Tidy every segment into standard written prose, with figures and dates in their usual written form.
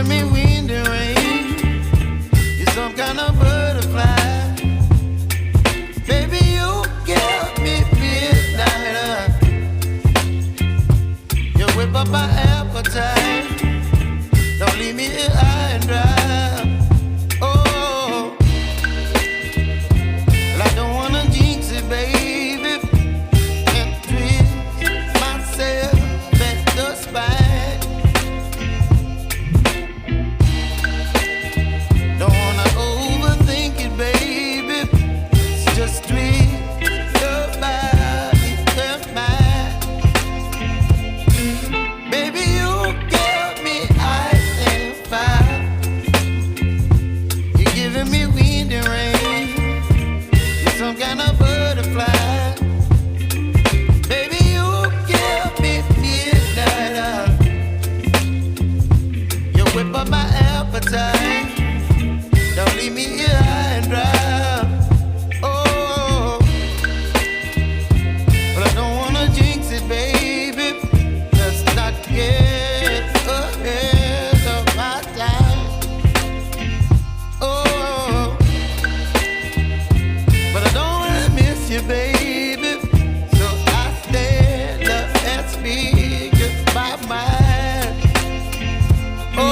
giving me wind and rain. You're some kind of butterfly. Baby, you give me midnight. You whip up my appetite. Don't leave me here high and dry. Oh, well, I don't wanna jinx it, baby, and twist myself at the spine. Don't wanna overthink it, baby. It's just twist your body and mine. Baby, you give me ice and fire. You're giving me wind and rain. You're some kind of butterfly. Baby, you give me midnight. You whip up my appetite. Don't leave me here high and dry. Oh, but I don't wanna jinx it, baby. Let's not get ahead of my time. Oh, but I don't wanna miss you, baby. So I stand up and speak my mind. Oh.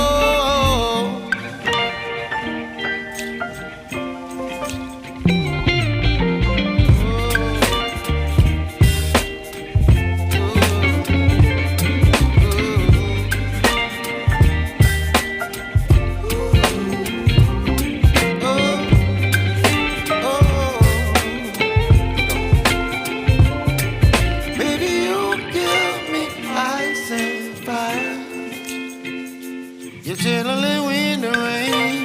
Baby, you give me ice and fire. You're chilling wind and rain.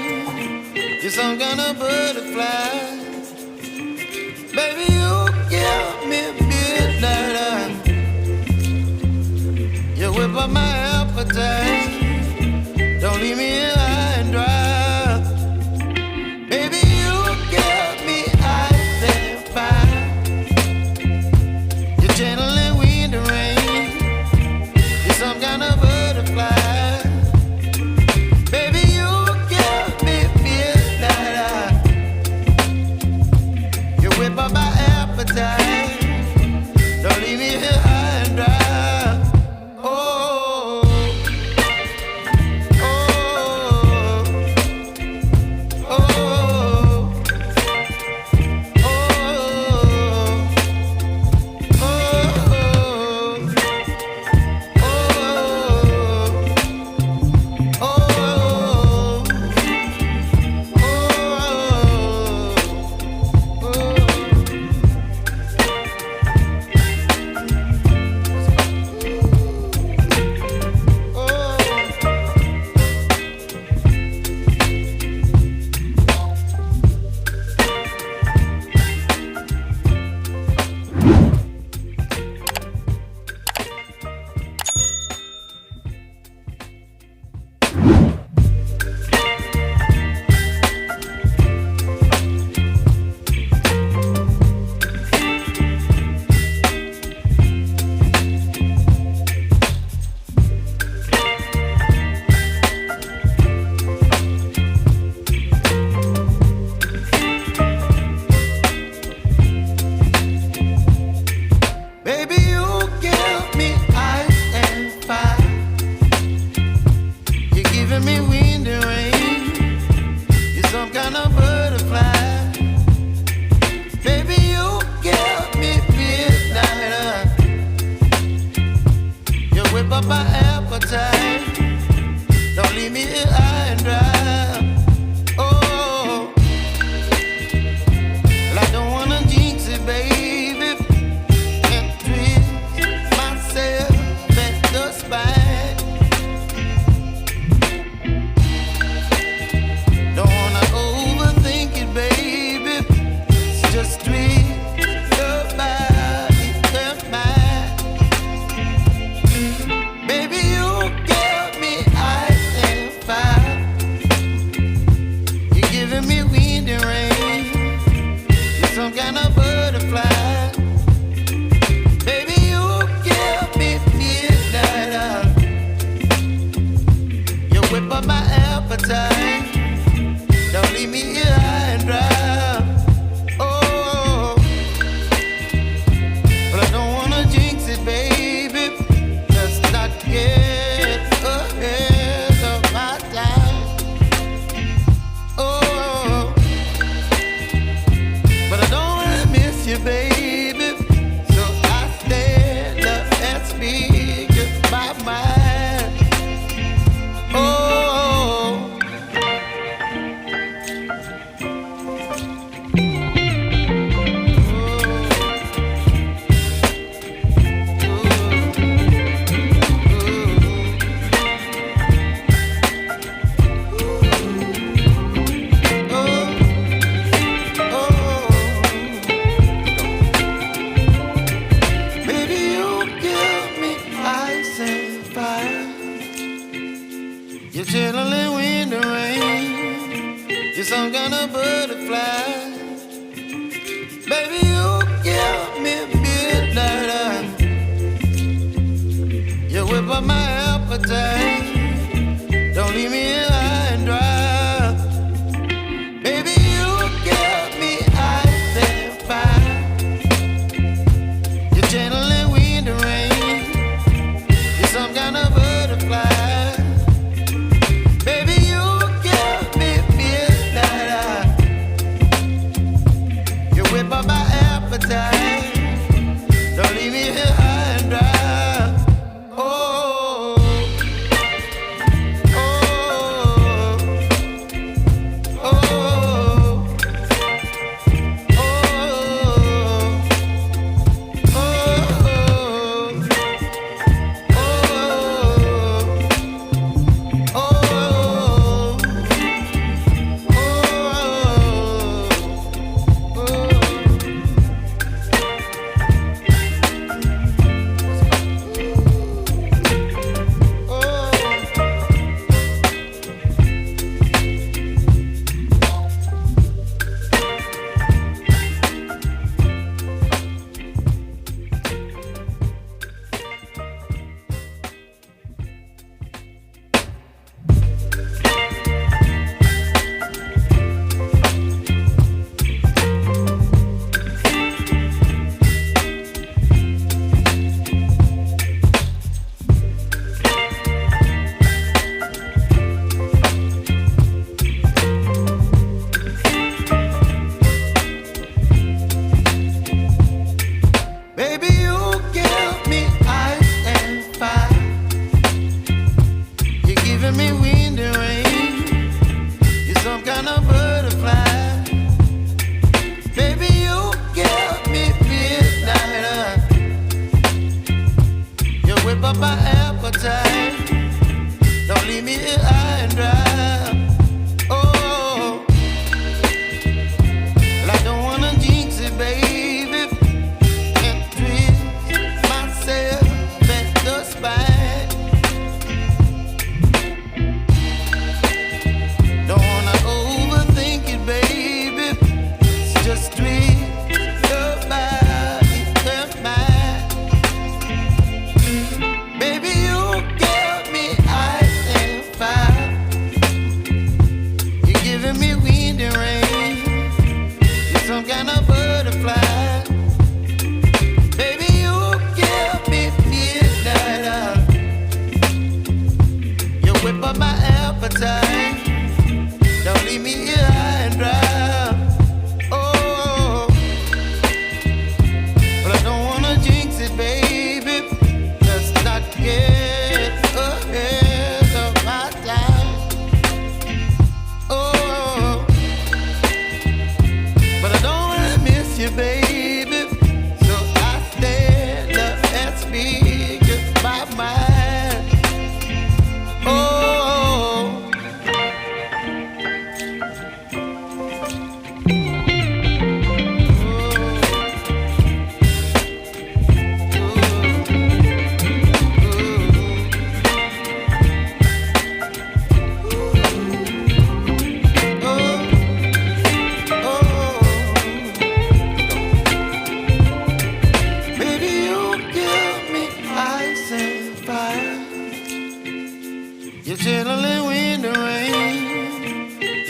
You're some kind of butterfly. Baby, you give me midnight. You whip up my appetite. Don't leave me here high and dry. Baby, you give me ice and fire. You're channeling wind and rain. You're some kind of butterfly. Baby, you give me midnight. You whip up my appetite. Don't leave me here high and dry. Oh, oh, oh, oh, baby, you give me ice and fire. You're giving me wind and rain. You're some kind of butterfly. Baby, you give me midnight. You whip up my appetite. Don't leave me here high and dry. Oh, well, I don't wanna jinx it, baby, and twist myself at the spine. Don't wanna overthink it, baby. It's just twist your body and mine. Baby, you give me ice and fire. up my appetite. Don't leave me here high and dry. Oh, but I don't wanna jinx it, baby. Let's not get ahead of my time. Oh, but I don't wanna miss you, baby. So I stand up and speak my mind. Oh. You're chilling in the rain. You're some kind of butterfly. Baby, you give me midnight. You whip up my appetite. Don't leave me here high and dry. Baby, you give me ice and fire. You're channeling wind and rain. You're some kind of butterfly. Whip my appetite. Don't leave me here high and dry. Oh, oh, oh, oh,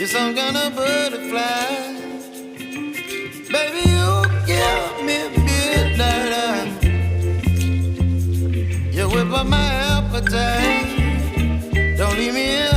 You're some kind of butterfly. Baby, you give me midnight. You whip up my appetite. Don't leave me here